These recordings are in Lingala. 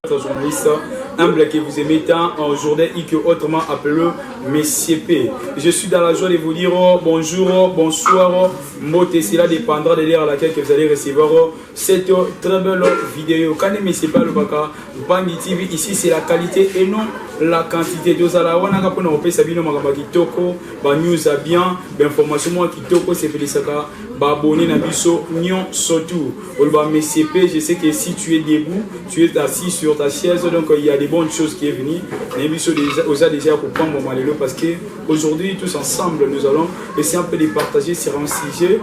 Journaliste humble que vous aimez tant en journée et que autrement appelé Monsieur P. Je suis dans la joie de vous dire bonjour, bonsoir. Moté, cela dépendra de l'heure à laquelle vous allez recevoir cette très belle vidéo. Quand Monsieur P le baka, Bangi TV, ici c'est la qualité et non la quantité. Deux à la wana kapona opé sabino magamba kitoko, ba news a bien, information moi kitoko c'est Félicaka, ba abonné na biso nyon surtout. Olba Monsieur P, je sais que si tu es debout, tu es assis sur ta chaise, donc il y a des bonnes choses qui est venues. Mais biso déjà pour prendre mon malheur parce que aujourd'hui tous ensemble nous allons essayer un peu de partager sur un sujet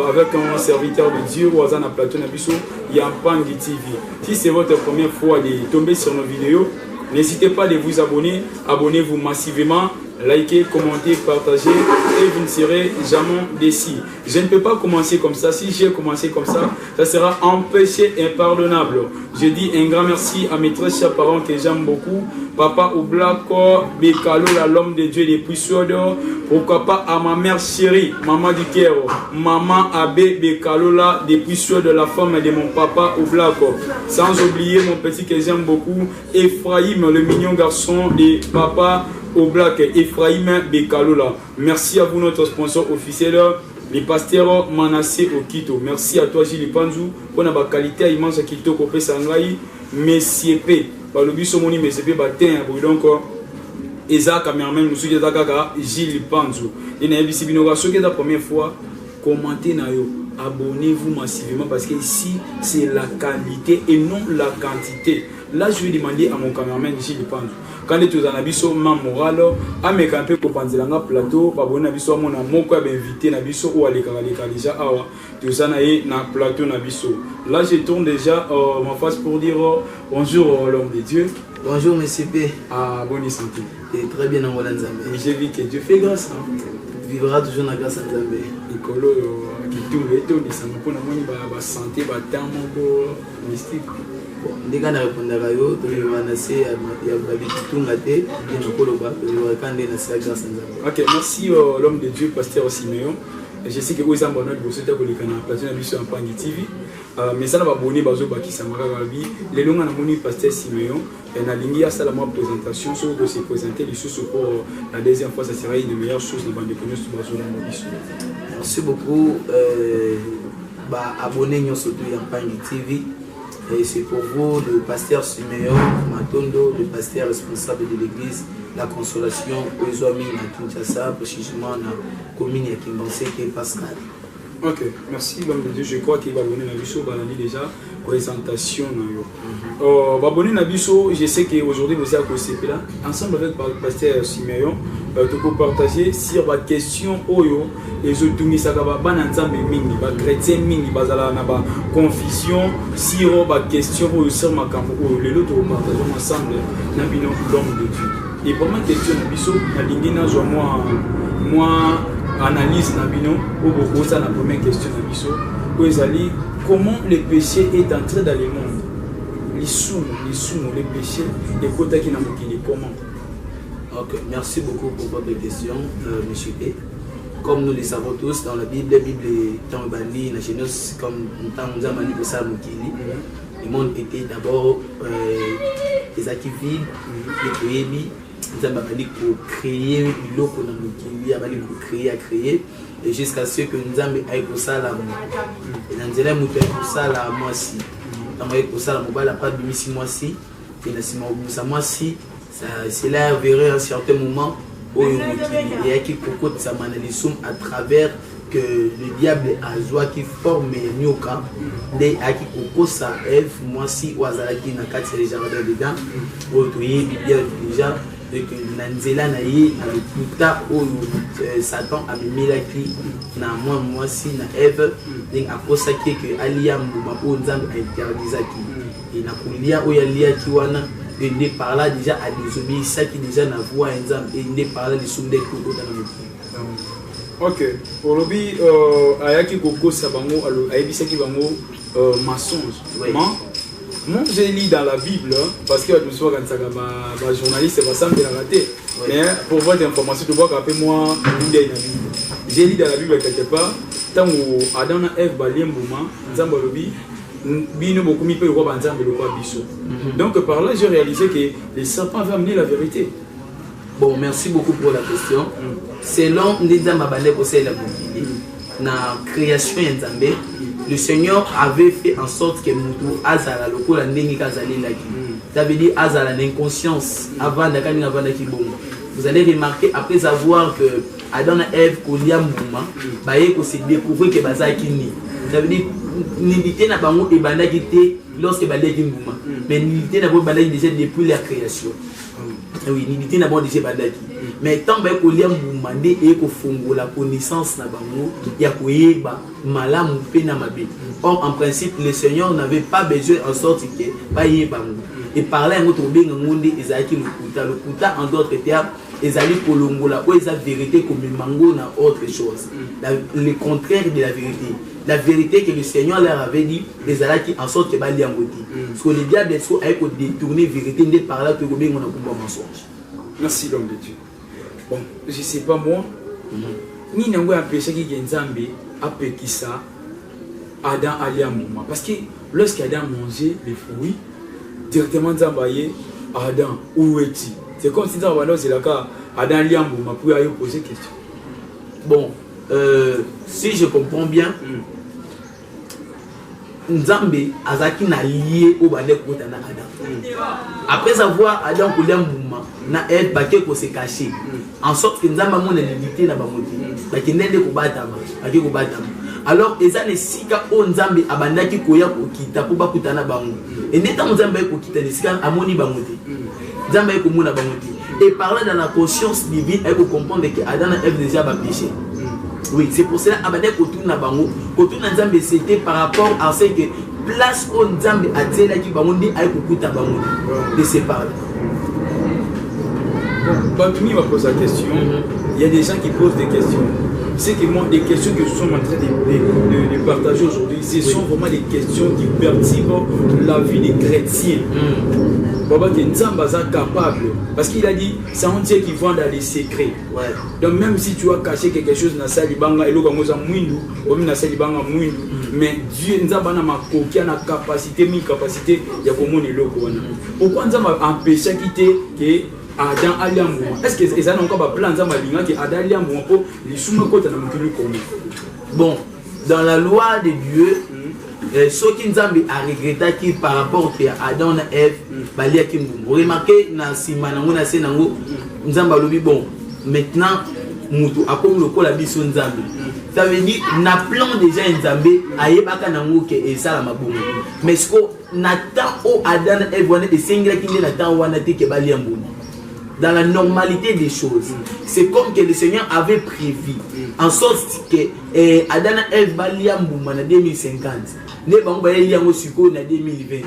avec un serviteur de Dieu ou Azana Plateau Nabiso, il y a un Bangi TV. Si c'est votre première fois de tomber sur nos vidéos, n'hésitez pas de vous abonner, abonnez-vous massivement, likez, commentez, partagez et vous ne serez jamais déçus. Je ne peux pas commencer comme ça. Si j'ai commencé comme ça, ça sera un péché impardonnable. Je dis un grand merci à mes très chers parents que j'aime beaucoup. Papa Oblako, Bekalo, l'homme de Dieu depuis Suède. Pourquoi pas à ma mère chérie, maman du cœur, maman Abbé Bekalola depuis Suède, la femme de mon papa Oblako. Sans oublier mon petit que j'aime beaucoup, Ephraïm, le mignon garçon de papa Oblak, Ephraïm Bekalola. Merci à vous, notre sponsor officiel, le pasteur Manassé Okito. Merci à toi, Gilles Panzou, pour la qualité immense Okito, Kopé Sangai, Messier P. Par le biso moni Messier P, batin, donc, Eza Kamermen, nous sommes Dakaka, Gilles Panzou. Et n'a pas bino ce qui est la première fois, commentez na yo. Abonnez-vous massivement parce que ici c'est la qualité et non la quantité. Là je vais demander à mon cameraman Gilles Panzou. Quand tu es en abisso moral, à mes campés pour penser dans plateau, abonner abisso à mon amour, invité nabisso ou à l'écran déjà awa. Tu es en plateau nabisso. Là je tourne déjà ma face pour dire bonjour l'homme de Dieu. Bonjour Monsieur P. Ah, bonne santé. Et très bien en Hollande Zambé. J'ai vu que Dieu fait grâce. Vivra toujours dans la grâce en Zambé. Nicolo, qui tourne et tout, ça me prend la santé, la terme mystique. Bon, dès qu'on a répondu à Rayo, tu vas nasser à tout gâté, et nous collons pas, tu vas quand on nasser la grâce en Zambé. Ok, merci l'homme de Dieu, pasteur Siméon. Je sais que vous avez bonheur de vous souhaiter que vous avez la sur Bangi TV. Mais ça va abonner bazo baki samara gabi. Les longs en amoni pasteur Siméon. Et na lingi à ça la présentation sur de se présenter les choses pour la deuxième fois ça sera une meilleure chose de bande de connaître sur bazo na mobile. Merci beaucoup. Abonnez-vous surtout à Bangi TV. Et c'est pour vous le pasteur Siméon Matondo, le pasteur responsable de l'église La Consolation aux Amis à Kinshasa, précisément dans la commune de Kimbansé qui est Pascal. Ok, merci l'homme de Dieu. Je crois qu'il va abonner à Nabiso, déjà présentation. Abonner à Nabiso, je sais qu'aujourd'hui vous êtes à là, ensemble avec le pasteur Siméon, tu peux partager sur la question Oyo, et je tourne ça va ensemble mingi, les chrétiens mingi, bazala na ba confusion sur la question Oyo sur ma camp Oyo, les autres partageons ensemble na bino l'homme de Dieu. Et pour ma question Nabiso, na lingina zo moi analyse Nabino ou beaucoup ça la première question Nabiso comment le péché est entré dans le monde, les sous les péchés et côté qui n'a comment. Ok, merci beaucoup pour votre question, Monsieur P. Comme nous le savons tous, dans la Bible est dans Bani, la Genèse, comme dans Zamani de Samukili, le monde était d'abord des activités, des bébés. Nous avons créé l'eau à créer et jusqu'à ce que nous avons fait ça là. Nous avons fait ça là moi aussi. Nous avons fait ça là moi pas de ici moi aussi. Et ça moi aussi. C'est là verrait un certain moment où il y a qui cocotte ça m'analyse à travers que le diable a joie qui forme nyoka des aki coco ça Ève moi aussi ou azalaki na kati les jardins dedans où tu y bien déjà et que Nanzela naïe avec Puta ou Satan a mis la clé na moi si na Ève donc à cause que Alia Mbuma ou Nzambe interdisaki et na kulia ou Alia Kiwana et ne parla déjà à désobéir ça qui déjà na voix Nzambe et ne parla de soumder tout dans le ok olobi ayaki koko sabango alo ayebisaki bango mensonge. Moi, j'ai lu dans la Bible, parce que nous sommes un journaliste, c'est pas la raté. Mais pour votre information, tu vois qu'après moi, j'ai lu dans la Bible quelque part, tant que Adam et Ève balient Bouma, Zambalobi, bino beaucoup mi peut roi banzambe le roi biso. Donc par là j'ai réalisé que les serpents avaient amené la vérité. Bon, merci beaucoup pour la question. Selon Ndizamba Bale Kosei la Bukili, na création Nzambe, le Seigneur avait fait en sorte que Moutou Azala le la Nengi Kazali Laki. Ça veut dire Azala l'inconscience avant d'Akani avant d'Akibon. Vous allez remarquer après avoir que Adam et Ève Kolia Mouma, Baye ko se découvrir que Bazaki ni. Ça veut dire n'hésitez n'a pas mot et Banda quitté lorsque Balaki Mouma. Mais n'hésitez n'a pas Balaki déjà depuis la création. Oui, n'hésitez n'a pas déjà Balaki. Mais tant que Kolia Mouma et ko fongo la connaissance n'a pas mot, ya koyeba malam pe na mabe. Or en principe le Seigneur n'avait pas besoin en sorte que Baye Bango. Et par là, on trouve bien le kuta en d'autres termes, ils allaient pour l'ongola, où ils ont vérité comme le mango n'a autre chose. Le contraire de la vérité. La vérité que le Seigneur leur avait dit, les allaient en sorte que Bali en beauté. Parce que les diables ont détourné la vérité, de par là que on a un mensonge. Merci l'homme de Dieu. Bon, je ne sais pas moi, ni n'a pas péché qui est Nzambe, a péché ça, Adam allait à moment. Parce que lorsqu'Adam mangeait les fruits, directement Nzambaye, Adam, où es-tu? C'est comme si Nzambaye c'est le cas, Adam Liambo m'a pu aller poser question. Bon, si je comprends bien, Nzambe Azaki n'a lié au Badek Kotana Adam. Après avoir Adam Liambo na Ève baké ko se cacher, en sorte que Nzamba mon limité na bamoté, baké nende ko batama, baké ko batama. Alors, ils ont les sika au Nzambe abandaki koya ko kita po bakutana bango. Et neta Nzambe ko kita les sika amoni bangote. Nzambe ko mona bangote. Et par là dans la conscience divine, elle peut comprendre que Adam et Ève déjà ba péché. Oui, c'est pour cela abandaki ko tuna bango, ko tuna Nzambe c'était par rapport à ce que place au Nzambe atela ki bango ndi ay ko kuta bango de séparer. Quand tu vas poser la question, il y a des gens qui posent des questions. C'est que moi, des questions que nous sommes en train de partager aujourd'hui, ce sont vraiment des questions qui perturbent la vie des chrétiens. Baba que Nzamba est capable, parce qu'il a dit, c'est un Dieu qui vend dans les secrets. Ouais. Donc même si tu as caché quelque chose dans sa libanga, et l'eau comme ça mouindou, ou même dans sa libanga mouindou, mais Dieu Nzamba n'a pas qui a la capacité, une capacité, il y a comme on est l'eau. Pourquoi Nzamba a empêché quitter que Adam Aliambo? Est-ce que les gens ont encore plan Nzamba linga que Adam Aliambo pour les soumettre côté dans le commun? Bon, dans la loi de Dieu, ce qui Nzambe a regretté qui par rapport à Adam et Ève, balia qui vous remarquez dans Simanango na Senango, Nzamba lobi bon. Maintenant, mutu akom loko la biso Nzambe. Ça veut dire na plan déjà Nzambe ayebaka nango ke esala mabongo. Mais ce qu'on attend au Adam et Ève wana esengela kinde na temps wana te ke balia mboni. Dans la normalité des choses, c'est comme que le Seigneur avait prévu, en sorte que Adam et Ève balia mbuma na 2050. Ne bango ba yango siko na 2020.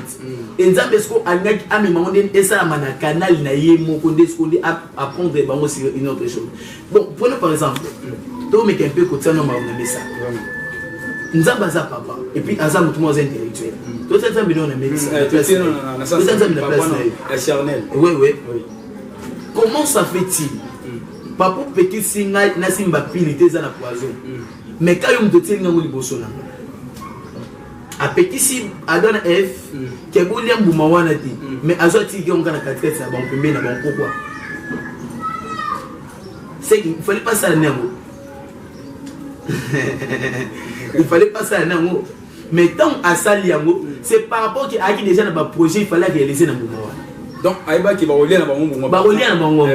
Nzambe sko angaki amema onde esa na canal na ye moko ndesko ndi apprendre bango sur une autre chose. Bon, prenons par exemple, to me kempe ko tsana ma na mesa. Nzamba za papa et puis aza mutu mo intellectuel. To tsana mbino na médecin. To tsana mbino na place charnel. Oui. Comment ça fait-il? Papa petit singa na simba pilité za na poison. Mais quand yo mtote ngango liboso na a petit si Adam et Ève qui est bon liam boumawana ti mais azoti qui on kana katret ça bon pembe na bon pourquoi c'est qu'il fallait pas ça le némo. Il fallait pas ça le némo, mais tant à ça liango c'est par rapport à qui déjà dans projet il fallait réaliser dans boumawana. Donc aiba qui va relier na bango ba relier na bango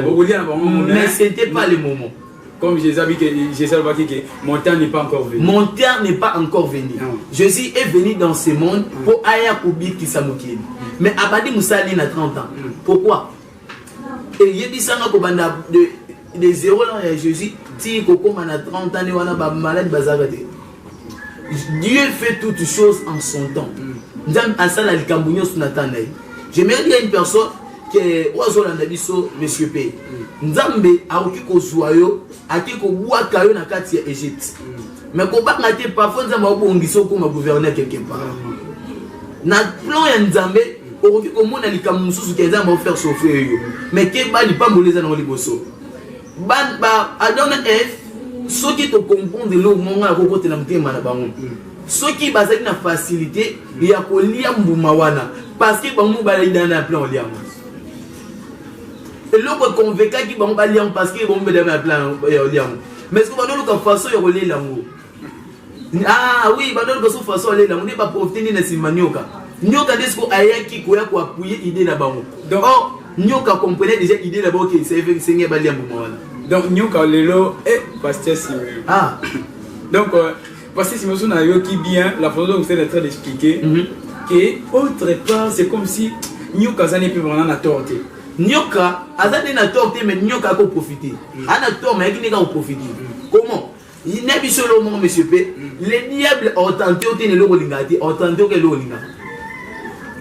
mais c'était pas le moment. Comme Jésus a dit que mon temps n'est pas encore venu. Mon temps n'est pas encore venu. Jésus est venu dans ce monde pour aya kubi kisamukini. Mais abadi musali na 30 ans. Pourquoi? Et il dit ça de 0 ans Jésus ti kokoma na 30 ans wana ba malade bazagate. Dieu fait toutes choses en son temps. Nzambe asala likambunyo sunatanda. J'aimerais dire à une personne que wazolanda biso monsieur P. Nzambe aoki kozwa yo aki kobwaka yo na kati ya Égypte. Mais kobanga te parfois Nzambe obongisa okoma gouverner quelque part. Na plan ya Nzambe okoki komona likambo mususu ke Nzambe ofaire souffrir yo. Mais ke ba lipamboleza na liboso. Ba Adam et Ève soki to comprendre le monga kokotela mutema na bango. ceux qui basent une facilité il y a qu'on lia mboumawana parce que bon mouba il dans un plan liam et l'autre convaincu qui bon liam parce que bon dans un plan liam mais ce que va nous façon il relais l'amour ah oui va nous façon façon aller l'amour n'est pas profiter ni na simanioka nyoka desko ayaki ko ya ko appuyer idée là bas donc nyoka comprenait déjà idée là bas que c'est fait c'est ba liam mboumawana donc nyoka lelo et pasteur Simeon ah donc parce que si vous avez qui bien la façon dont vous êtes en train d'expliquer et autre part c'est comme si Nyoka n'est plus vraiment à torte. Nyoka azane na torte mais Nyoka ko profiter. Ana torte mais qui n'est pas profiter. Comment? Il n'est pas seulement mon monsieur P. Les diables ont tenté au tenir le rolingati, ont tenté au rolinga.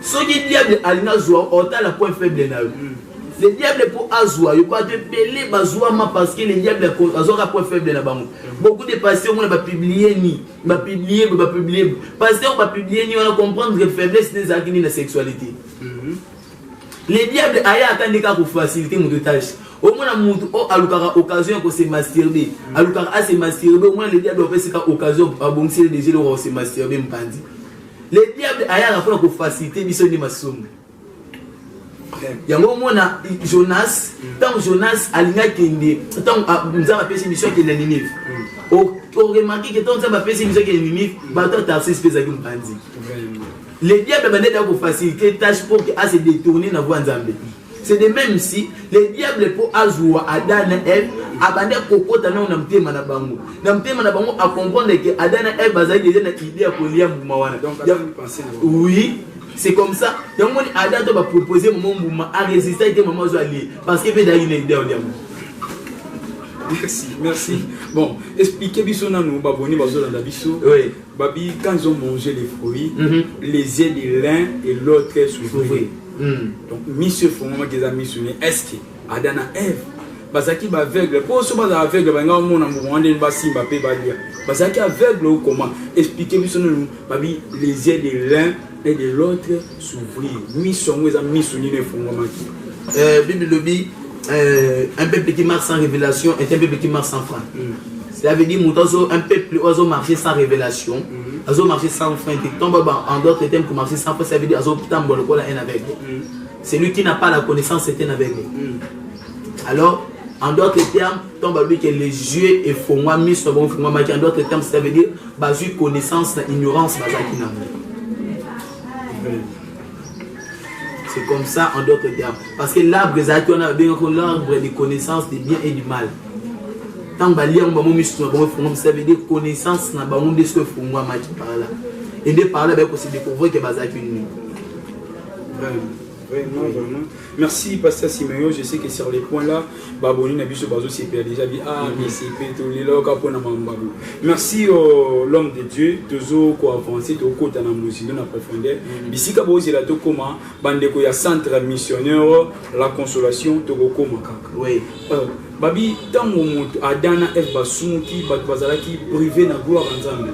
Ce qui diable alina zoa ont la point faible na eux. Les diables pour azoua, il pas te peler bazoua parce que les diables azoura point faible na bango. Beaucoup de pasteurs on va publier ni, va publier. Pasteur va publier ni on va comprendre que faiblesse des actes ni la sexualité. Les diables aya attendre ka pour faciliter mon tâche. Au moins la mutu o alukara occasion ko se masturber. Alukara a se masturber au moins les diables ont fait occasion à boncer déjà le se masturber mpandi. Les diables aya la pour faciliter biso ni masomo. Yango mona Jonas tant Jonas alinga kende tant nzamba pesi mission ke Ninive o remarqué que tant nzamba pesi mission ke Ninive bato Tarsis pesa ki mpandi les diables bandeta pour faciliter tâche pour que a se détourner na voie nzambe c'est de même si les diables pour azwa Adam et Ève abande kokota na mtema na bango a comprendre que Adam et Ève bazali déjà na idée ya kolia mbumawana donc oui. C'est comme ça. Donc, Adam va proposer mon mouvement à résister à moment parce qu'il veut une idée. Merci. Bon, expliquez-nous, nous, Baboni, Bazola, Dabiso. Oui. Babi, quand ils ont mangé les fruits, les yeux de l'un et l'autre s'ouvraient. Donc, monsieur Fonoma qui a mis sur les est-ce que Adam et Ève, Bazaki va aveugle, pour ce moment aveugle, mon amour, on est bassi, Mbappé, Badia. Bazaki aveugle ou comment? Expliquez-nous, nous, Babi, les yeux de l'un et de l'autre s'ouvrir. Mission, vous avez mis sur les fonds. Bible lobby, un peuple qui marche sans révélation est un peuple qui marche sans frein. Cela veut dire un peuple qui marche sans révélation, qui marche sans frein, qui tombe en d'autres termes, qui marche sans frein, ça veut dire qu'il tombe un aveugle. Celui qui n'a pas la connaissance est un aveugle. Alors, en d'autres termes, tombe lui que les yeux et font moi mis sur bon fond. En d'autres termes, ça veut dire basu connaissance, ignorance, bazaki n'a. C'est comme ça en d'autres termes. Parce que l'arbre, on a bien l'arbre des connaissances du bien et du mal. Tant que lire ça veut dire connaissance na ba monde ce que font moi match par là. Et de par là ben aussi découvrir que bazaki une. Vraiment. Merci Pasteur Simeon, je sais que sur les points là, Baboni Nabiso Bazo CP a déjà dit mais CP tous les locs pour na Mambabu. Merci l'homme de Dieu, toujours quoi avancer, tout côté na musique dans la profondeur. Bisika bozi la to comment bandeko ya centre missionnaire la consolation to koma kaka. Oui. Babi tango moto Adana F basumuki bazalaki privé na gloire nzambe.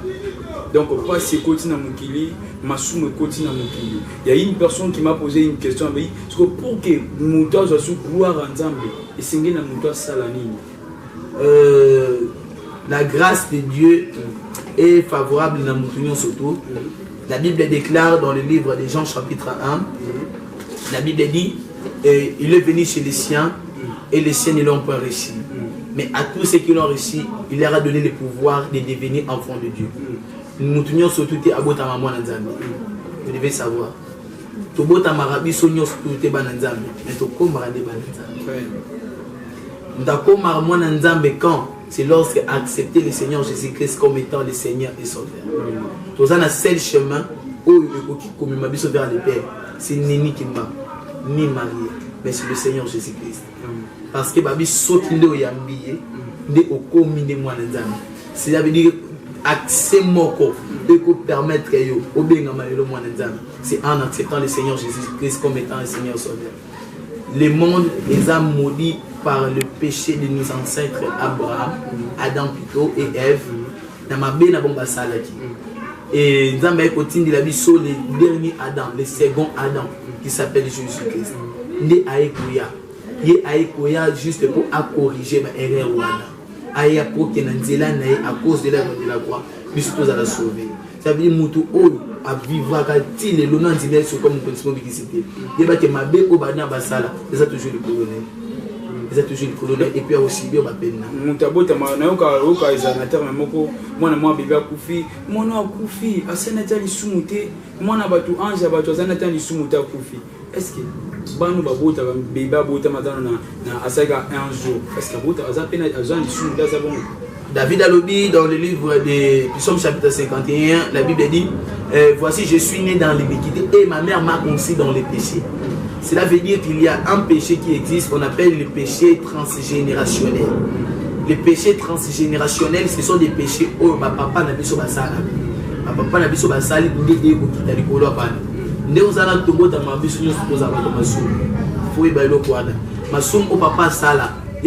Donc, pas c'est côté na mukili, masume côté na mukili. Il y a une personne qui m'a posé une question, mais pour que Mouta soit sous gloire en Zambie, et c'est na Mouta Salanini. La grâce de Dieu est favorable dans Moutunion surtout. La Bible déclare dans le livre de Jean chapitre 1, la Bible dit, il est venu chez les siens et les siens ne l'ont pas réussi. Mais à tous ceux qui l'ont réussi, il leur a donné le pouvoir de devenir enfants de Dieu. Nous tenons surtout à Bota Maman Nzambe. Vous devez savoir. To Bota Marabi Sonyo surtout Bananzambe. Mais to Komara de Bananzambe. Nous avons Maman Nzambe quand? C'est lorsque accepter le Seigneur Jésus-Christ comme étant le Seigneur et Sauveur. Nous avons un seul chemin où il m'a mis vers le Père. C'est ni qui m'a ni marié, mais c'est le Seigneur Jésus-Christ. Parce que Babi saute le yambié de au commun de moi Nzambe. Ça veut dire accès moko de permettre que yo obéngama le moi Nzambe. C'est en acceptant le Seigneur Jésus-Christ comme étant le Seigneur Sauveur. Le monde est maudit par le péché de nos ancêtres Abraham, Adam plutôt et Ève. Dans ma belle bomba salaki. Et Nzambe continue de la vie sur le dernier Adam, le second Adam qui s'appelle Jésus-Christ. Né aïkouya. Yé aïkouya juste pour corriger ma erreur wana. Aya pour que Nanzela naï à cause de l'œuvre de la croix. biso tozala sauvé. Ça veut dire mutu oyo a vivre quand le nom d'Inès comme une publicité. Il y a que ma bé au bana basala, c'est toujours le colonel. C'est toujours le colonel et puis aussi bien ma peine. Mutabota manayoka oka ezanateur moko mwana mwa bébé akufi mwana akufi asenata lisumuté mwana batu ange batu asenata lisumuté akufi. Est-ce que banu babota bébé abota madana na asaka un jour est-ce que bota azapena azan lisumuté ça bon. David Alobi, dans le livre de Psaume chapitre 51, la Bible dit voici, je suis né dans l'iniquité et ma mère m'a conçu dans les péchés. Cela veut dire qu'il y a un péché qui existe, qu'on appelle le péché transgénérationnel. Les péchés transgénérationnels, ce sont des péchés où ma papa n'a pas sur ma salle. Ma papa n'a pas sur ma salle, il dit qu'il a dit qu'il a dit qu'il a dit qu'il a dit qu'il a dit qu'il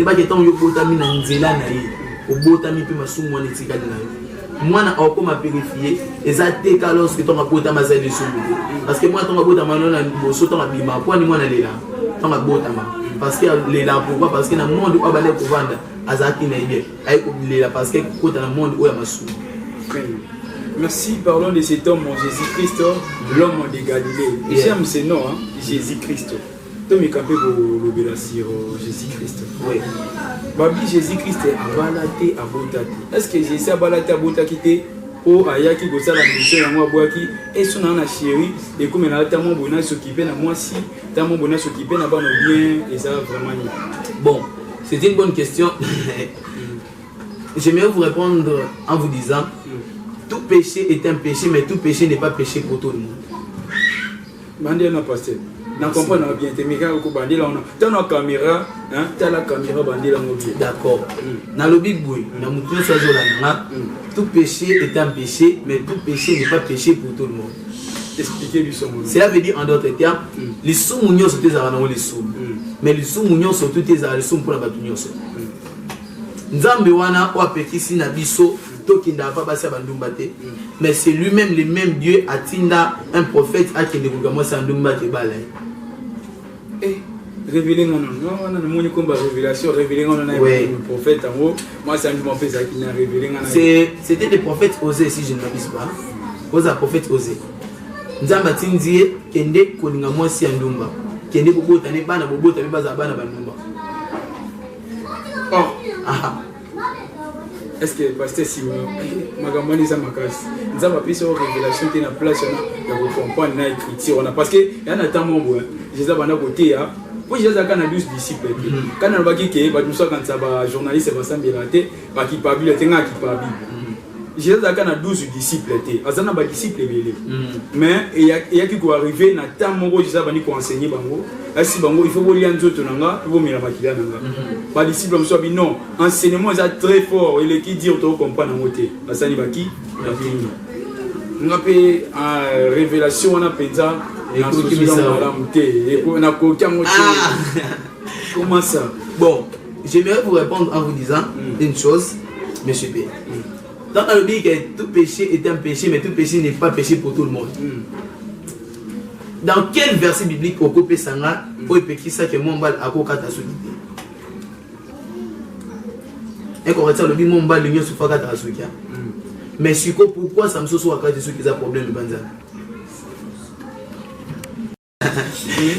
a dit qu'il a dit qu'il a dit au botami pe masumu wana etikali na yo mwana akoma purifier ezate ka lorsque ton abota mazali sumu parce que moi ton abota manona boso ton abima kwa ni mwana lela ton abota ma parce que lela pourquoi parce que na monde o bale ko vanda azaki na idée ay ko lela parce que kota na monde o ya masumu. Merci, parlons de cet homme Jésus-Christ, l'homme de Galilée. J'aime ce nom, hein? Jésus-Christ. Tu me capes pour le sur Jésus-Christ. Oui. Babi Jésus-Christ a balaté à Botati. Est-ce que Jésus a balaté à Botaki ou Ayaki Gossala mission à moi Boaki et son ana chéri et comme elle a tellement bonheur s'occuper à moi si tellement bonheur s'occuper n'a pas nos biens et ça vraiment. Bon, c'est une bonne question. J'aimerais vous répondre en vous disant tout péché est un péché, mais tout péché n'est pas péché pour tout le monde. Bandé n'a pas na comprendre bien te mika ko bandé là on a la caméra hein t'as la caméra bandé là on d'accord na lobi boy na mutu ça zo là tout péché est un péché, mais tout péché n'est pas péché pour tout le monde. Expliquez-lui son mot. Cela veut dire en d'autres termes les sous-mounions sont des arnaques les sous mais les sous-mounions sont toutes des arnaques pour la batunion. Nzambe wana o apekisi na biso tokinda va basa bandumba te mais c'est lui-même le même Dieu atinda un prophète a qui ne vous sa ndumba te balai. Eh révélé non non non mon combat révélation révélé non un prophète en haut moi ça me fait ça qui n'a révélé c'était des prophètes osés si je ne m'abuse pas aux prophètes osés nzamba tindie kende kolinga mwasi ya ndumba kende bobota ne bana bobota be baza bana bandumba. Oh ah est-ce que pasteur Simon magamani za makasi nzamba pisa révélation te na place na ko comprendre na écriture on a parce que ya na temps mon Jésus bana côté ya pour Jésus kana 12 disciples kana baki ke ba musa quand ça ba journaliste ba sambela te ba ki pa bible te nga ki pa bible Jésus kana 12 disciples te azana ba disciples belé mais il y a qui ko arriver na temps mon Jésus bani ko enseigner bango asi bango il faut bolia nzoto nanga pour mira makila nanga ba disciples musa bi non enseignement est très fort et le qui dire to comprendre ngote basani baki na bini ngape révélation on a penza comment ça? Bon, j'aimerais vous répondre en vous disant une chose, monsieur P. Dans le Bible, que tout péché est un péché, mais tout péché n'est pas péché pour tout le monde. Dans quel verset biblique au copé sanga, au péché ça que mon bal a kokata soukité? Et qu'on retient le Bible, mon bal l'union sous fakata soukité. Mais pourquoi ça me soit à cause de qui a problème de banza?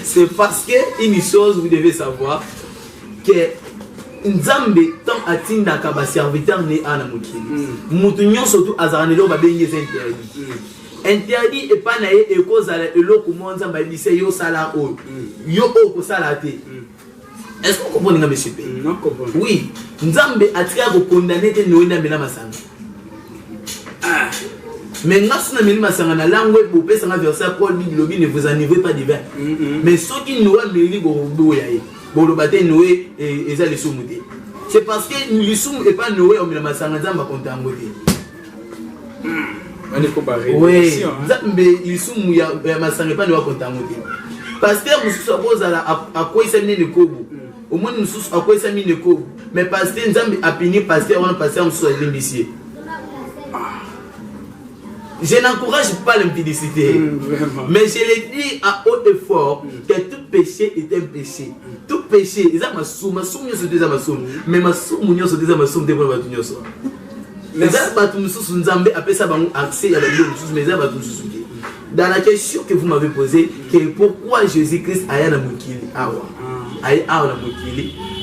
C'est parce que une chose vous devez savoir que Nzambe tant atinda ka ba serviteur ne ana mukili mutu nyonso tu azanelo ba bengi interdit et pas naé et cause à eloko Nzambe dit yo sala o yo o ko sala te. Est-ce que vous comprenez monsieur P? Non comprends. Oui, Nzambe atika ko condamner te no ina mena masanga. Mais nous avons une langue pour passer un verset Paul dit ne vous enivrez pas du vin. Mais ceux qui nous ont mis c'est parce que nous ne sommes pas Noé au milieu de la Sangazamba contre un côté. Oui, mais ils sont pas Noé contre un côté. Parce que nous sommes à quoi ça mène le cobo. Au moins nous sommes à quoi ça mène le cobo. Mais parce que nous avons appuyé parce qu'on a passé en soi l'imbécile. Je n'encourage pas l'impudicité, mais je le dis à haut et fort que tout péché est un péché. Tout péché, mais Mais ça, accès à la vie, mais ça, dans la question que vous m'avez posée, pourquoi Jésus-Christ a été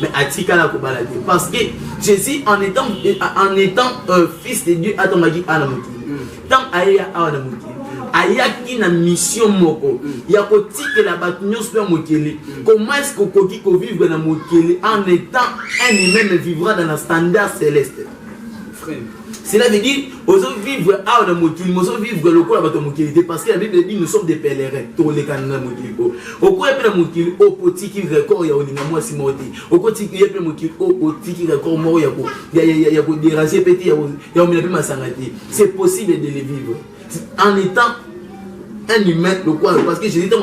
mais parce que Jésus, en étant fils de Dieu, a été tant ayaki na mission moko ya kotika la batnyos pe mokeli. Comment est-ce que koki ko vivre na mokeli en étant un humain vivra dans un standard céleste? Frère, cela veut dire ozo vivre à na mokeli, ozo vivre le ko la bato mokeli parce que la Bible dit nous sommes des pèlerins to le kanana mokeli ko. Oko pe na mokeli o potiki record ya olinga moi simoti. Oko tiki pe mokeli o tiki record moko ya ko déranger petit ya omina pe masangati. C'est possible de le vivre en étant un humain, le quoi, parce que je dis que je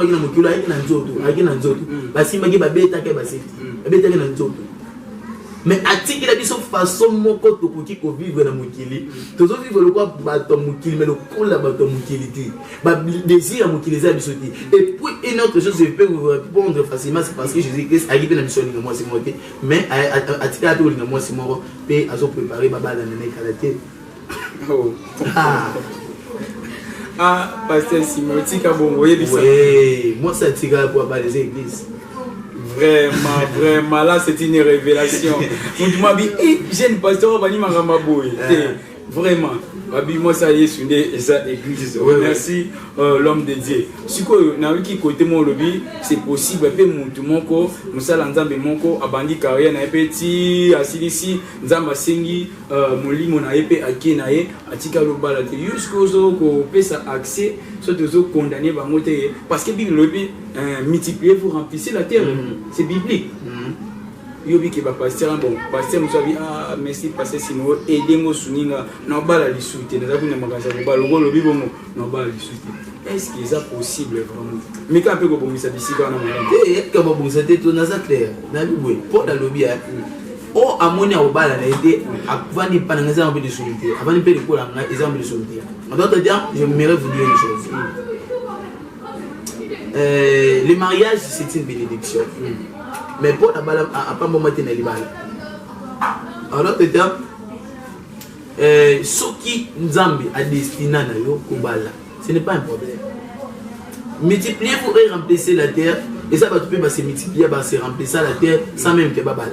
suis mais à titre de la façon mon côté pour vivre dans mokili toujours vivre le quoi bateau mokili mais le coup la bateau mokili désir mokili ça bisoti. Et puis une autre chose je peux vous répondre facilement, c'est parce que Jésus-Christ a arrivé dans la mission de moi c'est moi mais à titre de moi c'est moi et à se préparer baba dans les karaté. Ah, pasteur Simon, tika bongo yebisa. Oui, moi ça tika pour les églises. Vraiment, là c'est une révélation. Donc moi bi jeune pasteur bani magamba boy. Vraiment. Babi moi ça y est sur esa église. Merci l'homme de Dieu. Siko na wiki côté mon lobby, c'est possible pe muntu moko, musala nzambe moko abandi carrière na petit asilisi nzamba sengi molimo na epé akenaye atika lobala te jusqu'au zo ko pesa accès soit de zo condamner bango te parce que Bible lobby multiplier pour remplir la terre. C'est biblique. Yobi ki ba pasteur bon pasteur musabi ah merci pasteur sino edengo suninga na bala lisute na zakuna magaza ko balo lo bibomo na bala lisute. Est-ce que ça possible vraiment? Mais quand peut ko bomisa bisika na mala ka ba bomisa te to na za clair na bibwe po da lobi ya o amoni a bala na ide avani pananga za mbe de sunite avani pe ko la nga exemple de sunite. En d'autres termes, je m'aimerais vous dire une chose. Le mariage c'est une bénédiction. Mais pour la balle à pas moment tenir les balles. Alors peut-être ce qui Nzambi a destiné à yo kubala, ce n'est pas un problème. Multiplier pour remplacer la terre et ça va tout peut se multiplier, va se remplacer la terre sans même que babala.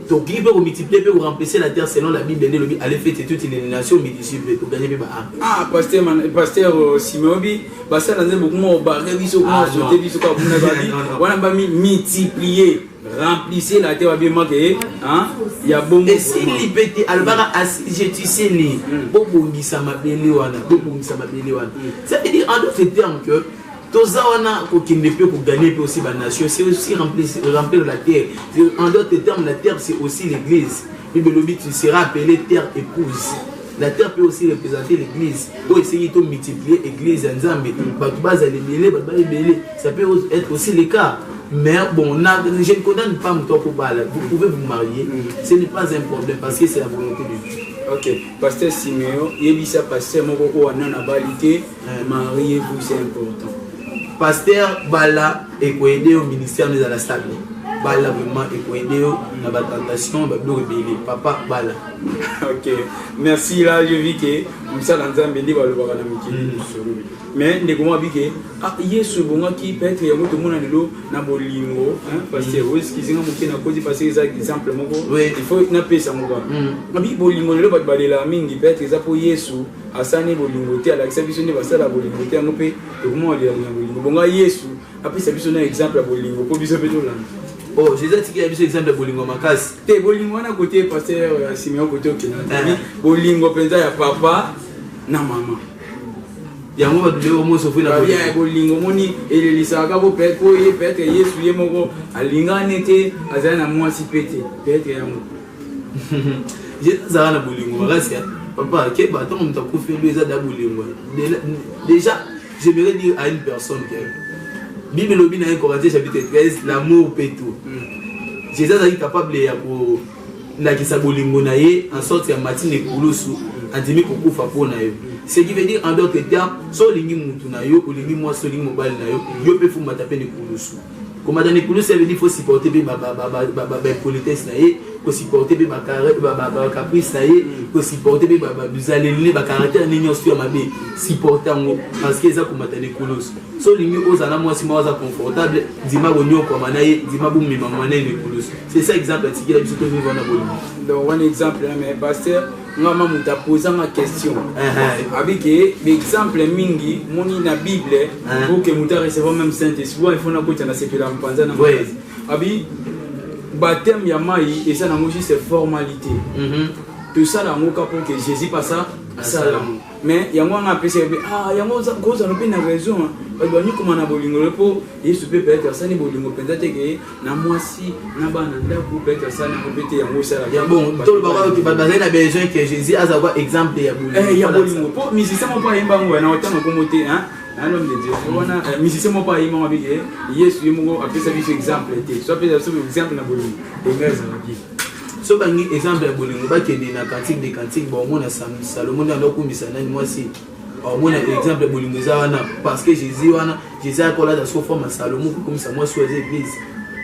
Donc il peut multiplier pour remplacer la terre selon la Bible. Allez faire toutes les nations mes disciples pour gagner mes âmes. Ah pasteur Simobi, parce que nous beaucoup moins barré biso comment sauter biso quoi vous n'avez pas on a mis multiplier remplissez la terre bien manqué hein il y a bon et si libété albara je tu sais li bobongisa mabele wana ça veut dire en d'autres termes que Tozawana qui ne peut gagner aussi la nation, c'est aussi remplir la terre. En d'autres termes, la terre c'est aussi l'église. Et le but sera appelé terre épouse. La terre peut aussi représenter l'église. Pour essayer de multiplier l'église en Zambie. Ça peut être aussi le cas. Mais bon, je ne condamne pas mon temps pour parler. Vous pouvez vous marier. Ce n'est pas un problème parce que c'est la volonté de Dieu. Ok, pasteur Siméon, Yébissa pasteur Moko Oana Balité, mariez-vous, c'est important. Pasteur Bala et aider au ministère de la stabilité. Bala vraiment et aider dans la tentation, papa Bala. Ok, merci là, je vis que nous sommes dans un béni par le Barana mais ne comment biquer ah yesu bonga qui peut être yamo tout le monde na bolingo hein parce que vous qui zinga muki na cause parce que ça exemple moko il faut na pesa moko abi bolingo le ba balela mingi peut être ça pour yesu asani bolingo te ala service ne ba sala bolingo te no pe comment aller na bolingo bonga yesu après service na exemple bolingo pour biso pe to là. Oh, j'ai dit qu'il y a un exemple de bolingo makas. Te bolingo na côté pasteur Simeon côté okina. Bolingo penza ya papa na maman. Ya mo ba dule mo so funa ya bolingo moni elelisaka bo peut être yesu ye moko alingane te azana mwasi pete peut-être ya mo. J'ai ça na bolingo makas ya. Papa, ke ba ton mta ko fait les ada bolingo. Déjà, j'aimerais dire à une personne que Bible lobi na Corinthiens chapitre 13 l'amour peut tout. Jésus est capable de pour la kisa bolingo na ye en sorte ya matine kulusu andimi kokufa po na yo. Ce qui veut dire en d'autres termes, so lingi mutu na yo, olingi moi so lingi mobile na yo, yo pe fu matape ne kulusu. Comme dans les couloirs, ça veut dire qu'il faut supporter la politesse, il faut supporter la caprice, il faut supporter le caractère, supporter parce que ça comme dans les couloirs. So les aux ana moi si moi confortable, dis-moi bonio comme anaye, dis-moi bon mais maman les couloirs. C'est ça exemple qui est plutôt vivre dans bonio. Donc un exemple mais pasteur maman m'a posé ma question. Avec exemple mingi moni na Bible pour que muta recevoir même Saint-Esprit, il faut na kocha na sepela mpanza na mpanza. Abi baptême ya mai et ça na moji c'est formalité. Tout ça là moka pour que Jésus passe ça mais il y a moi on appelle ça il y a moi cause on a une raison parce que nous comme na bolingo pour Yesu peut être ça ni bolingo penza te que na moi si na bana ndako peut être ça na répéter ya moi ça là bon tout le monde qui va baser na besoin que Jésus a avoir exemple ya bolingo il y a bolingo pour musicien mon pas yemba ngwa na otanga komote hein un homme de Dieu wana musicien mon pas yemba avec Yesu yemo appelle ça biso exemple te soit peut être exemple na bolingo et ça va bien. So par exemple bolingo ba kende na cantique des cantiques bon mona Salomon na lokumbisa nani moi si mona exemple bolingo za wana parce que Jésus a kola da so forme Salomon comme ça moi sur l'église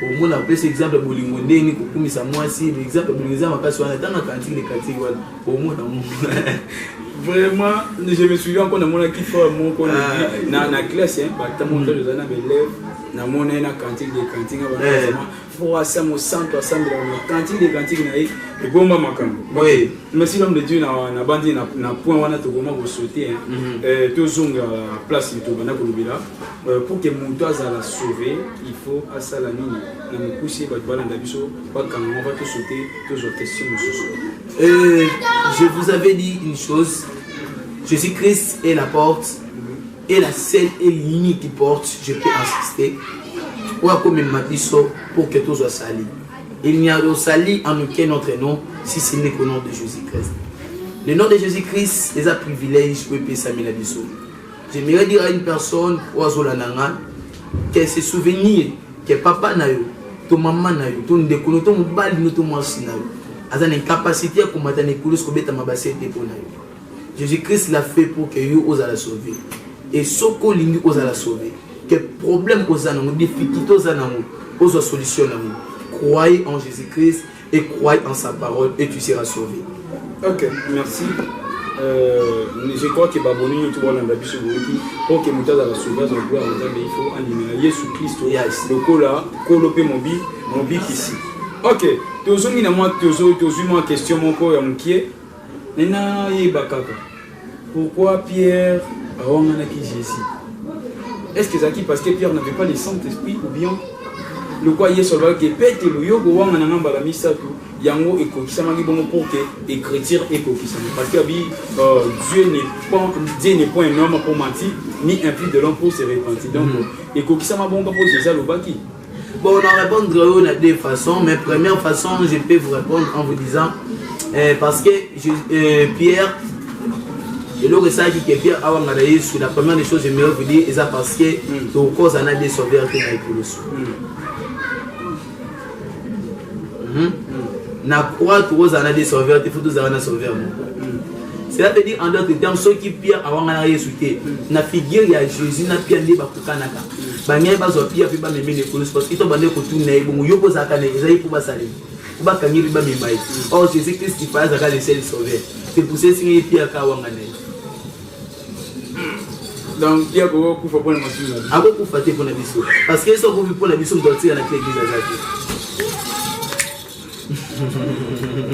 au mona après exemple bolingo ndeni comme ça moi si exemple bolingo za makasi wana dans na cantique des cantiques wana au mona vraiment je me souviens quand on a qui fait mon qu'on na classe hein ba tamo to za na élève na mona na cantique des cantiques vraiment faut ça mon centre ensemble na cantique des cantiques na et bomba makambo oui merci l'homme de Dieu na bandi na point wana to comment vous sauter hein to zonga place to bana ko lubila pour que mon toit à la sauver il faut à ça la nini na me pousser ba bana ndabiso ba quand on va te sauter toujours question je vous avais dit une chose, Jésus-Christ est la porte et la seule et l'unique porte, je peux insister, pour que tout soit sali. Il n'y a de sali en aucun autre nom si ce n'est qu'au nom de Jésus-Christ. Le nom de Jésus-Christ est un privilège pour payer sa mélodie. J'aimerais dire à une personne, qu'elle se souvenir que papa n'a eu, ton maman n'a eu, ton décolo, ton bal, ton mansi n'a eu. Il a une capacité à combattre les coulisses pour mettre ma bassette pour nous. Jésus-Christ l'a fait pour que nous osons la sauver. Et ce qu'on lui ose la sauver. Quel problème aux anneaux, difficultés aux anneaux, aux solutions. Croyez en Jésus-Christ et croyez en sa parole et tu seras sauvé. Ok, merci. Je crois que Baboni est tout le monde pour que nous ayons la sauvage de gloire, il faut animer Jésus-Christ. Le cola, coloper mon bi ici. Ok, toujours une question mon corps est nena yebakaka. Pourquoi Pierre a qui Jésus? Est-ce que c'est parce que Pierre n'avait pas le Saint-Esprit ou bien le quoi est sur le que Pète le yogo wanga na ngamba la misatu yango ekokisama ki bongo pour que écriture ekokisama parce que Dieu n'est pas un homme pour mentir ni un fils de l'homme pour se repentir donc ekokisama bongo pour Jésus le baki. Bon, on va répondre de deux façons, mais première façon, je peux vous répondre en vous disant, parce que Pierre, et le message que Pierre a envoyé sur la première des choses, j'aimerais vous dire, c'est parce que ton cause en a des sauveurs qui n'ont na croix tous en a des sauveurs, il faut tous avoir un sauveur. Cela veut dire en d'autres termes, ceux qui Pierre a envoyé sur terre, na figure il y a Jésus, na Pierre n'est pas pour Kanaka. Banya bazo pia fi ba meme ne kulus parce que to bande ko tuna ibo mu yobo zakane ezai pour basale ba kanyi ba me mai oh Jésus Christ qui passe à le seul sauveur c'est pour ça que pia ka wangane donc Pierre ko ku fa pour la machine abo ku fa te pour la biso parce que so ko fi pour la biso doit tirer la clé d'église azaki.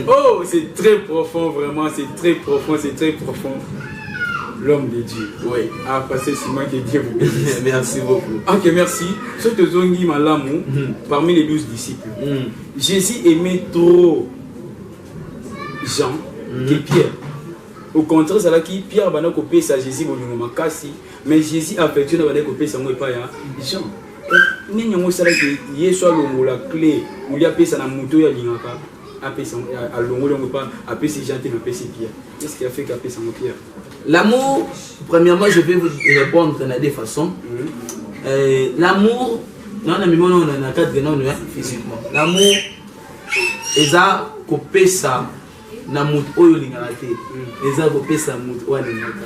Oh c'est très profond vraiment c'est très profond. L'homme de Dieu. Oui. Ah, passer c'est moi qui Dieu vous bénisse. Merci beaucoup. Ok, merci. Ce que Zongi Malamu, parmi les 12 disciples, Jésus aimait trop Jean que Pierre. Au contraire, c'est là qui Pierre va nous copier ça Jésus mais Jésus affectionne va nous copier ça moi pas Jean. Ni nyongo ça là que Yesu a la clé, ou il a payé ça na moto ya lingaka. À longo pas appeler ces gens qui m'appellent Pierre. Qu'est-ce qui a fait qu'appeler ça Pierre? L'amour, premièrement, je vais vous répondre de deux façons. L'amour, non, on a quatre noms physiquement. L'amour, ils ont coupé ça, n'amour oyo lingalate. Ils ont coupé ça, n'amour oyo lingalate.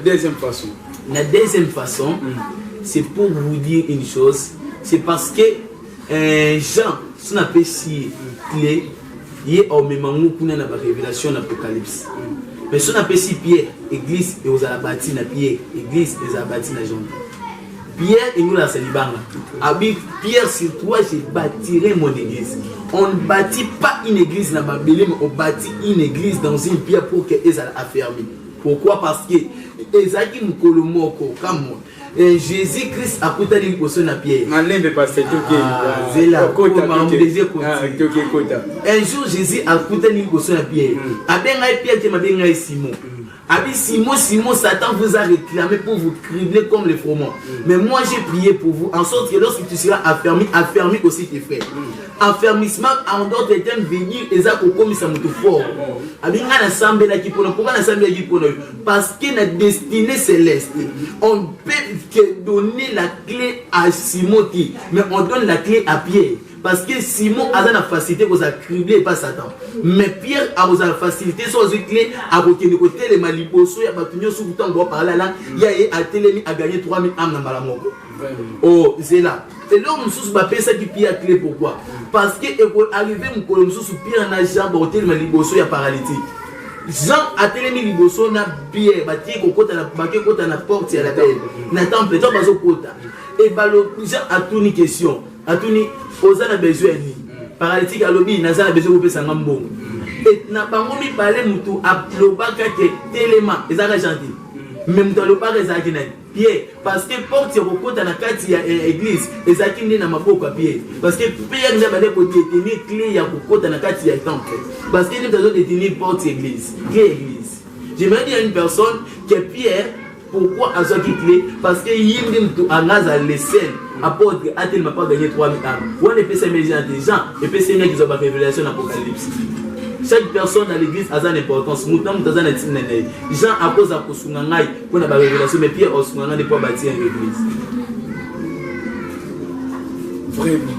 Deuxième façon. La deuxième façon, c'est pour vous dire une chose. C'est parce que Jean, son appelle si clé, il est au même moment qu'on a la révélation d'Apocalypse. Mais son appelle si Pierre, église et aux abattis na Pierre, église et aux abattis na Jean. Pierre et nous la salibanga. Abi Pierre sur toi, je bâtirai mon église. On ne bâtit pas une église dans Babylone, mais on bâtit une église dans une pierre pour qu'elle soit affermie. Pourquoi? Parce que Ezaki Mkolomoko, comme Jésus-Christ a coûté une potion à Pierre. Un jour, Jésus a coûté une potion à Pierre. Avec Pierre qui m'a bien Simon. Abi Simon, Satan vous a réclamé pour vous cribler comme les froment. Mais moi j'ai prié pour vous, en sorte que lorsque tu seras affermi aussi tes frères. Affermissement en d'autres termes, venir et ça comme ça me fort. Abi on assemblée là qui pour pourquoi l'assemblée qui pour parce que la destinée céleste. On peut donner la clé à Simon mais on donne la clé à Pierre. Parce que Simon a la facilité pour cribler et pas Satan. Mais Pierre a la facilité sur les clés à côté les maliposo, il y a battu sur le temps de parler là, il y a Télémi à gagner 3000 âmes dans Malamoko. Oh, c'est là. Et là, on sous papier ça qui Pierre clé pourquoi? Parce que arrivé mon colonne sous Pierre en agent pour le maliposo, il y a paralytique. Jean a Télémi liboso na Pierre, bâti côté à la porte, il y a la belle. N'attends pas, toi, pas au côté. Et balo, Jean a tout une question. A tout une Osana besoin ni paralytique à lobby nazana besoin de faire ngambon et na bango mi parler mutu a lobaka ke téléma ezaka gentil même dans le bar ezaki na Pierre parce que porte ya kokota na kati ya église ezaki ndi na maboko ya Pierre parce que Pierre nda bale ko détenir clé ya kokota na kati ya temple parce que nous devons détenir porte église église. J'aimerais dire à une personne que Pierre pourquoi a sorti clé parce que yindi mtu anaza les sel apôtre a tellement pas gagné 3000 âmes. On est PC mais intelligent et PC qui ont la révélation d'Apocalypse. Chaque personne dans l'église a une importance. Moutam mutazana tinene. Jean à cause à kosungangai pour la révélation mais Pierre osunganga de pour bâtir une église. Vraiment.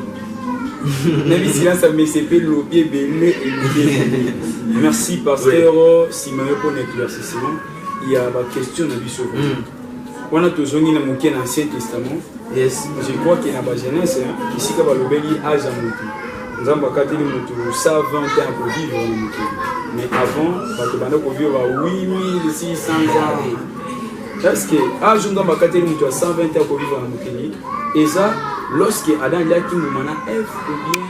Même si là ça me s'épée le pied belé et le pied. Merci pasteur Simon pour l'éclaircissement. Il y a ma question de Bissot. On a toujours mis dans l'Ancien Testament. Yes. Je crois qu'il y a ma jeunesse ici quand on a âge à Moutou. Nous avons 120 ans pour vivre dans Moutou. Mais avant, on a vivre à 8600 ans. Parce que âge on a 120 ans pour vivre dans Moutou. Et ça, lorsque Adam a dit que F ou bien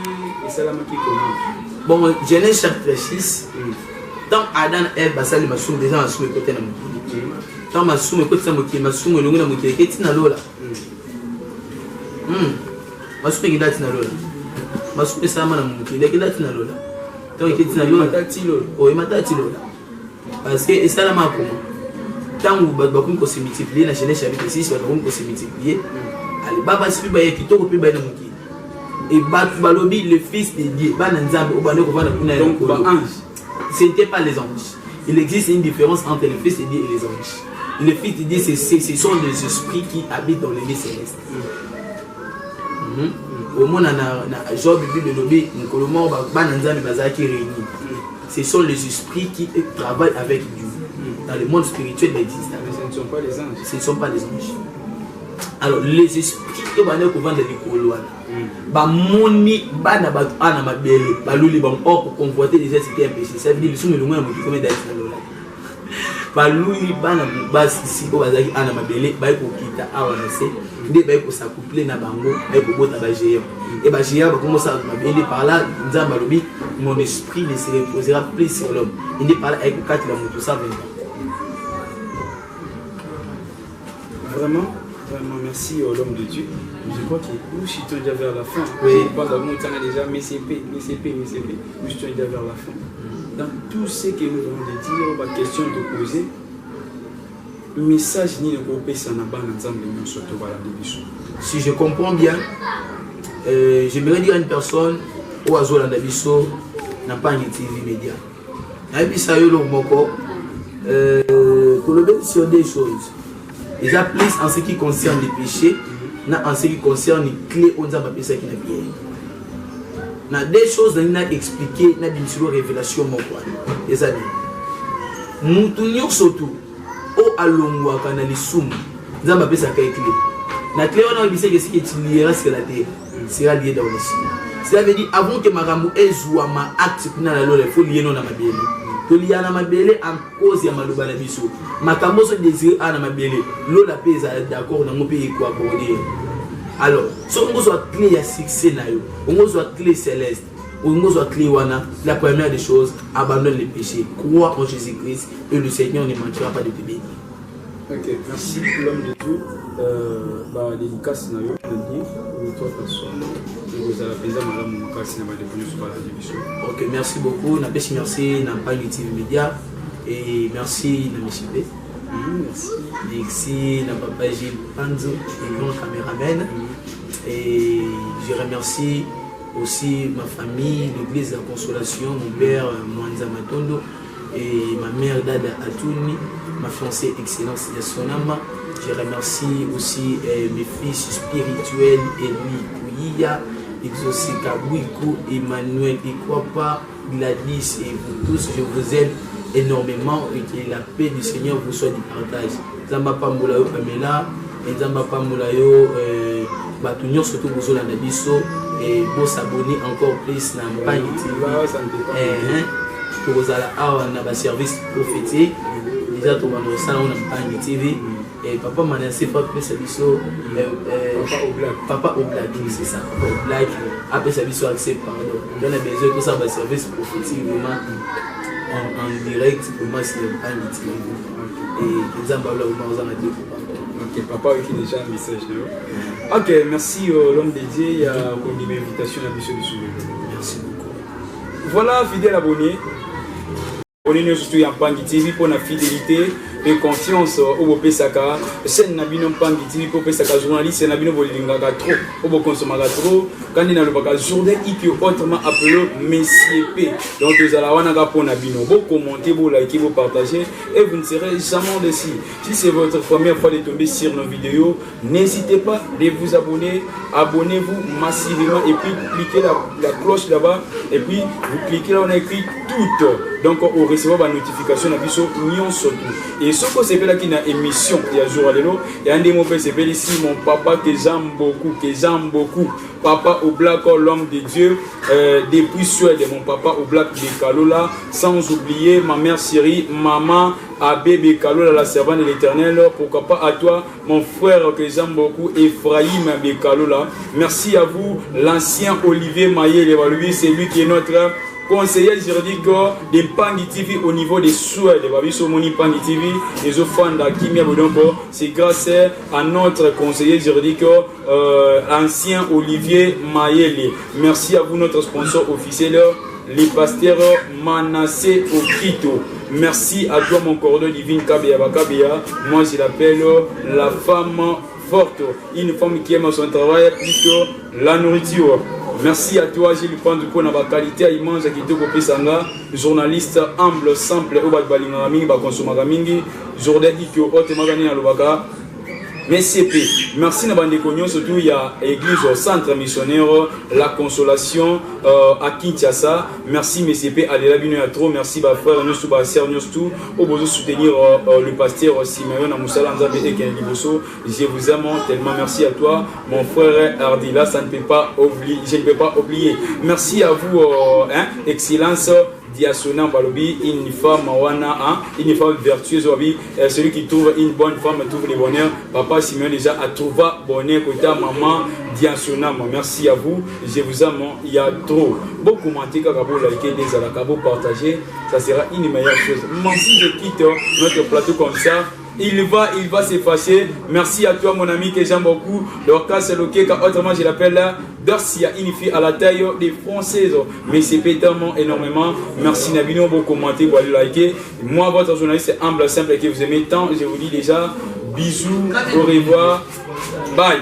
et ça la qui commence. Bon, Genèse chapitre 6. Tant Adam et Ève basali masumu déjà masumu côté na Moutou. Tant masumu côté na Moutou, masumu longo na Moutou qui tina lola. Masupe qui date na lola. Masupe sama na Moutou, il est qui date na lola. Tant qui tina lola. Oh, il m'a tati lola. Parce que ça la mako. Tant où bakun ko se multiplier na Genèse chapitre 6, bakun ko se multiplier. Ali baba sipi ba kitoko pe ba na Moutou. Et balobi le fils de Dieu, ba na Nzambe obande ko vana kuna. Donc ba ange. Ce n'était pas les anges. Il existe une différence entre le fils de Dieu et les anges. Le fils de Dieu, ce sont les esprits qui habitent dans les lieux célestes. Au monde, Job, Bible, Lobby, ce sont les esprits qui travaillent avec Dieu. Dans le monde spirituel, il existe. Mais ce ne sont pas les anges. Ce ne sont pas les anges. Alors, les esprits qui vont dans les couloirs, bamoni bana batu ana mabele baluli bam or convoiter déjà c'était un péché ça veut dire le le moins qui commet d'être là baluli bana basi si ko bazaki ana mabele ba ko kita awana se nde ba ko s'accoupler na bango ba ko bota ba géant et ba géant ba commencer à mabele par là nzamba lobi mon esprit ne se reposera plus sur l'homme il n'est pas là avec 4 la moto ça 20 ans. Vraiment merci à l'homme de Dieu. Je crois que nous chutons déjà vers la fin. Oui. Je pense que nous avons déjà MCP. Nous chutons déjà vers la fin. Dans tout ce que nous avons de dire, la question de poser, le message ni le groupe Sanaba ensemble nous surtout voilà de. Si je comprends bien, j'aimerais dire à une personne au Azola Nabiso n'a pas une TV média. Nabisa yo lo moko sur des choses. Déjà plus en ce qui concerne les péchés, en ce qui concerne les clés, on a appelé ça qui n'a bien. Il y a des choses qu'on a expliquées, on a une révélation. Les amis, nous tournons surtout au alongwa canalisum, on a appelé ça qui est clé. La clé, on a dit que ce qui est lié, c'est la terre. Sera lié dans le ciel. Cela veut dire avant que Maramou Ezouama ma acte pour la loi, il faut lier non à ma belle. To lier à ma belle en cause ya maluba na biso. Makambo so désir à ma belle. L'eau la paix d'accord dans mon pays quoi pour dire. Alors, si on a clé à succès na yo, on a clé céleste, on a clé wana, la première des choses, abandonne les péchés, crois en Jésus-Christ et le Seigneur ne manquera pas de te bénir. Ok, merci l'homme de Dieu. Dédicace na yo, toi personne. Ok, merci beaucoup. Merci à Pangi TV Média et merci à MCP. Merci à Papa Gilles Panzo, le grand caméraman. Et je remercie aussi ma famille, l'église de la Consolation, mon père Mwanza Matondo et ma mère Dada Atouni, ma fiancée Excellence Yassonama. Je remercie aussi mes fils spirituels, Elie Kouya, Exosika Bouikou, Emmanuel Ikwapa, Gladys et vous tous, je vous aime énormément et que la paix du Seigneur vous soit du partage. Zamba Pamboulayo Pamela, et Zamba Pamboulayo Batunion, surtout vous la Nabiso, et vous s'abonner encore plus dans le Pangi TV. Pour vous avoir un service prophétique, déjà tout le monde a un Pangi TV. Et papa m'a laissé pas plus service papa au black, c'est ça, papa au black, après service accès pardon. On a besoin de tout ça, service prophétique vraiment en direct pour moi c'est un TV. Et les ambassadeurs vous en a dit. Ok, papa avec déjà un message là. Ok, merci l'homme dédié, il y a une invitation à Monsieur du Souvenir. Merci beaucoup. Voilà, fidèle abonné. On est surtout en Pangi TV pour la fidélité et confiance au Pesaka. C'est un abonnement Pangi TV pour Pesaka journaliste. C'est un abonnement Bolingaka trop, au consommateur trop. Quand il y a le bagage journée, il peut autrement appeler Messier P. Donc vous allez avoir un pour Nabino. Vous commentez, vous likez, vous partagez et vous ne serez jamais déçus. Si c'est votre première fois de tomber sur nos vidéos, n'hésitez pas de vous abonner. Abonnez-vous massivement et puis cliquez la cloche là-bas et puis vous cliquez là on a écrit tout. Donc on recevra la notification de la surtout. Et ce que c'est là qui a une émission il y a jour à l'élo, il y a un des mots que c'est ici mon papa que j'aime beaucoup, papa au black l'homme de Dieu, depuis Suède mon papa au black de Kalola, sans oublier ma mère Syrie, maman à bébé Kalola la servante de l'Éternel, pourquoi pas à toi mon frère que j'aime beaucoup Ephraïm Bekalola. Merci à vous l'ancien Olivier Maillé l'évalué, c'est lui qui est notre conseiller juridique de Pangi TV au niveau des Suèdes. Pangi TV, les fans d'Akimia Bodonko, c'est grâce à notre conseiller juridique, ancien Olivier Mayele. Merci à vous, notre sponsor officiel, les pasteurs Manassé Okito. Merci à toi, mon cordon divine Kabia Bakabia. Moi, je l'appelle la femme forte, une femme qui aime son travail plus que la nourriture. Merci à toi, Gilles Pandou, pour la qualité à immense qui te copie sanga, journaliste humble, simple, au bas de Balingaming, Bakonsomagamingi, Jordan Ikyo, Haute Magani à Lubaka. MCP. Merci à Bandekognon, surtout il y a l'église au centre missionnaire La Consolation à Kinshasa. Merci MCP, allez la bienvenue à trop. Merci ma frère, nous sommes sœur, nous tous. Au besoin de soutenir le pasteur Simeon Amoussala Nzambe et Ken Liboso. Je vous aime tellement. Merci à toi, mon frère Ardila. Ça ne peut pas oublier. Je ne peux pas oublier. Merci à vous, Excellence. Diasona Balobi, une femme une femme vertueuse, celui qui trouve une bonne femme trouve le bonheur. Papa Simeon déjà a trouvé bonheur côté maman Diasona. Merci à vous, je vous aime, il y a trop. Beaucoup commenter, liker, des alacabos, partager, ça sera une meilleure chose. Même si je quitte notre plateau comme ça, il va s'effacer. Merci à toi mon ami que j'aime beaucoup. Dorcas Loké, autrement je l'appelle là. Dorcia, une fille à la taille des Françaises. Mais c'est tellement énormément. Merci Nabino pour commenter, pour aller liker. Moi, votre journaliste humble, simple et que vous aimez tant. Je vous dis déjà bisous, au revoir, bye.